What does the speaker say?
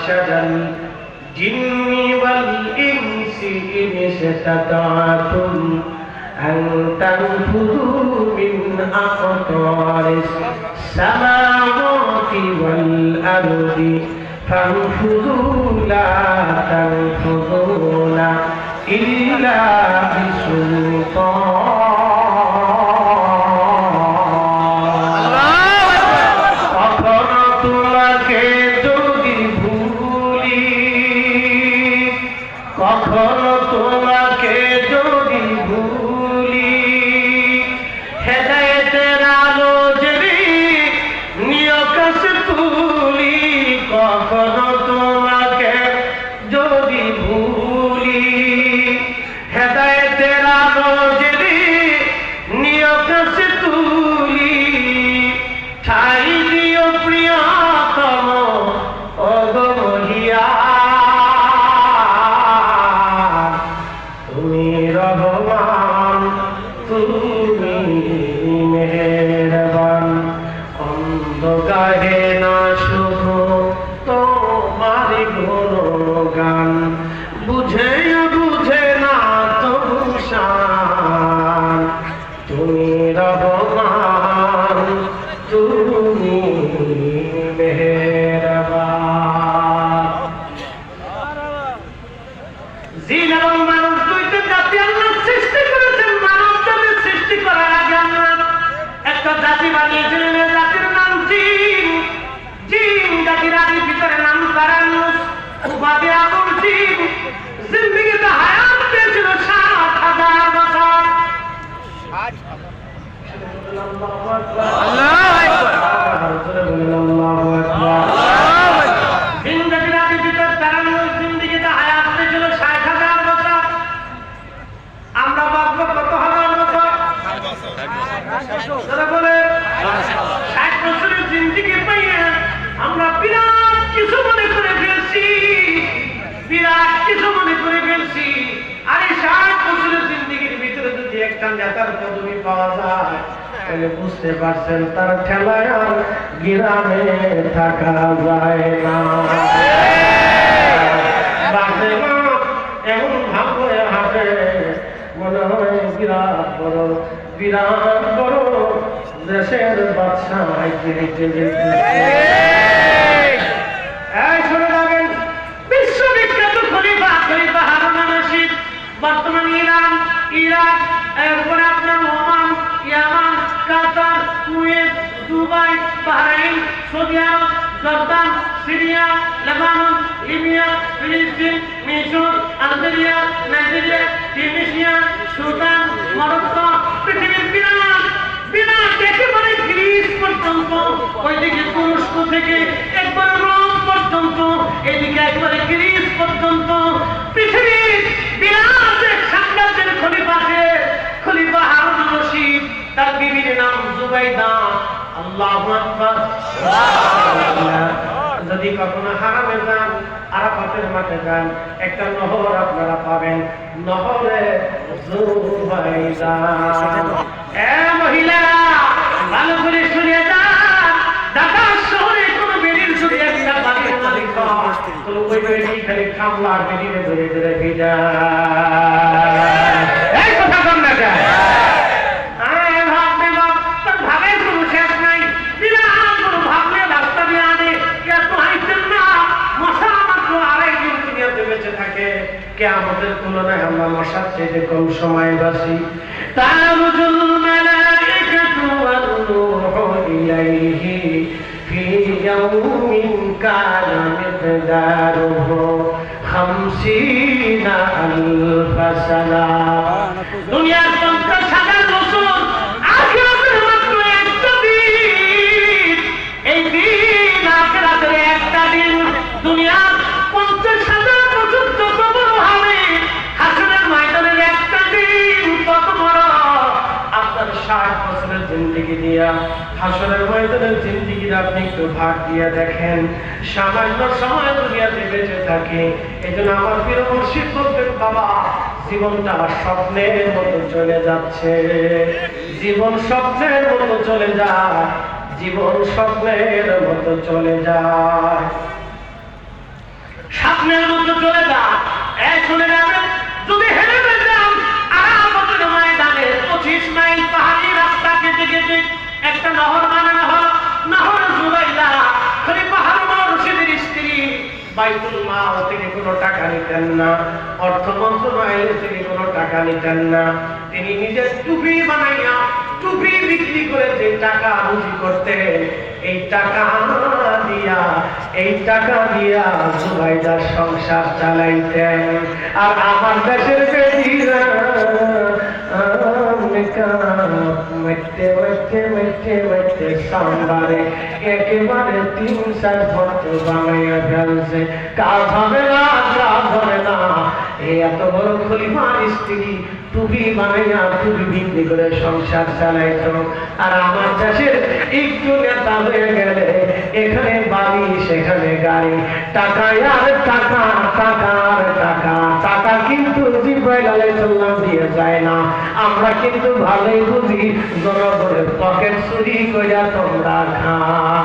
মা'শারাল জিন্নি ওয়াল ইনসি in ইসতাতা'তুম আন তানফুযু মিন আকতারিস সামাওয়াতি ওয়াল আরদি ফানফুযু লা তানফুযুনা ইল্লা বিসুলতান। কখনো তোমাকে যদি ভুলি, হেদায়েতের আলো যদি নিয়কাশে তুলি, কখনো তোমাকে যদি ভুলি, হেদায়েতের আলো যদি নিয়কাশে তুলি, ঠাই দিও প্রিয়তম ওগো মহিয়া, তুমি রহমান তুমি মেহেরবান। অন্ধ গাহে না শুধু তোমার গুণগান, বুঝে বুঝে না তবু শান, তুমি রহমান তুমি মেহেরবান। জিন এবং মানুষ দুইটা জাতি আল্লাহ সৃষ্টি করেছেন। মানব জাতির সৃষ্টি করার আগে আল্লাহ একটা জাতি বানিয়েছিলেন, এই জাতির নাম জিন। জিন জাতির আদির ভিতরে নাম তারান্নুস, উপাধি আবুল জিন। জিন্দেগিতে হায়াত পেয়েছিল 60,000 বছর। আল্লাহু আকবার, আল্লাহু আকবার। জিন জাতির আদির ভিতরে তারান্নুস জিন্দেগিতে হায়াত পেয়েছিল 60,000 বছর। আমরা বাঁচবো কত হাজার বছর? যারা বলে 60 বছরের জিন্দেগি পাইয়ে আমরা বিরাট কিছু মনে করে ফেলছি, বিরাট কিছু মনে করে ফেলছি। আর এই 60 বছরের জিন্দেগির ভিতরে যদি একটা নেতার পদবি পাওয়া যায়, তাহলে বুঝতে পারছেন তার ঠেলায় আর গ্রামে থাকা যায় না। এমন ভাব হয়ে হাঁটে, মনে হয় বিরাট বড় দেশের বাদশা হাইতে হেঁটে শুনে যাবেন। বিশ্ববিখ্যাত খলিফা হারুন আল রশিদ বর্তমান ইরান, ইরাক, এরপরে আপনার ওমান, ইয়ামান, কাতার, কুয়েত, দুবাই, বাহরাইন, সৌদি আরব, জর্দান, সিরিয়া, লেবানন, লিবিয়া, ফিলিস্তিন, মিশর, Algeria, Nigeria, Tunisia, Sudan, Morocco, পৃথিবীর বিরাট বিরাট একেবারে গ্রিস পর্যন্ত, ওইদিকে তুরস্ক থেকে একবার রোম পর্যন্ত, এদিকে একবারে গ্রিস পর্যন্ত পৃথিবীর বিরাট এক সাম্রাজ্যের খলিফা হারুন আল রশিদ। তার বিবির নাম জুবাইদা। আল্লাহু আকবার। যদি কখনো হারামে যান, আরাফাতের মাঠে যান, একটা নহর আপনারা পাবেন, নহরে জুবাইদা। মহিলারা ভালো করে শুনে যান, ঢাকা শহরে কোন বেরির যদি একটা বাড়ির মালিক তো ওই বেরি খালি খামলার বেরিয়ে ধরে ধরে ভিজা। এই কথা কম না যায়। কিয়ামতের তুলনায় আমরা মশার চেয়ে কম সময় বাঁচি। তারুজুল মালাইকাতু ওয়ার রূহু ইলাইহি ফি ইয়াউমিন কানা মিকদারুহু 50 আলফ সানা। দুনিয়ার 50,000 বছর, আখিরাতের মাত্র একটা দিন। এই দিন আখিরাতের একটা দিন। দুনিয়ার 50,000 বছর যত বড় হবে, হাসরের ময়দানের একটা দিন তত বড়। আপনার 60 বছরের জিন্দেগি দিয়া হাসরের ময়দানের জিন্দেগির আপনি একটু ভাগ দিয়ে দেখেন। সামান্য সময় দুনিয়াতে বেঁচে থাকে। এই জন্য আমার প্রিয় মুর্শিদ বলতেন, বাবা জীবনটা স্বপ্নের মতো চলে যাচ্ছে, জীবন স্বপ্নের মতো চলে যায়, জীবন স্বপ্নের মতো চলে যায়। স্বপ্নের মতো চলে যা। চলে যাবে যদি হেরে যান আরামতের ময়দানে 25 মাইল পাহাড়ি রাস্তা কেটে কেটে একটা নহর বানানো হলো, নহর জুবাইদা খলিফা হারুন রশিদের স্ত্রী বাইতুল মাল থেকে কোনো টাকা নিতেন না, অর্থ মন্ত্রণালয় থেকে কোনো টাকা নিতেন না। তিনি নিজের টুপি বানাইয়া টুপি বিক্রি করে যে টাকা রুজি করতেন, এই টাকা দিয়া জুবাইদার সংসার চালাইতেন। আর আমার দেশের বেটিরা সামবারে একেবারে 3-4 ভক্ত বানাইয়া ফেলছে। কাজ হবে না, কাজ হবে না। এত বড় খলিফার স্ত্রী টুপি বানাইয়া টুপি বিক্রি করে সংসার চালাইতো। আর আমার দেশের একটু নেতা হয়ে গেলে এখানে বাড়ি সেখানে গাড়ি, টাকায় আর টাকা, টাকা আর টাকা। টাকা কিন্তু জিব্রাইল আলাইহিস সালাম দিয়ে যায় না। আমরা কিন্তু ভালোই বুঝি জনগণের পকেট চুরি কইরা তোমরা খাও।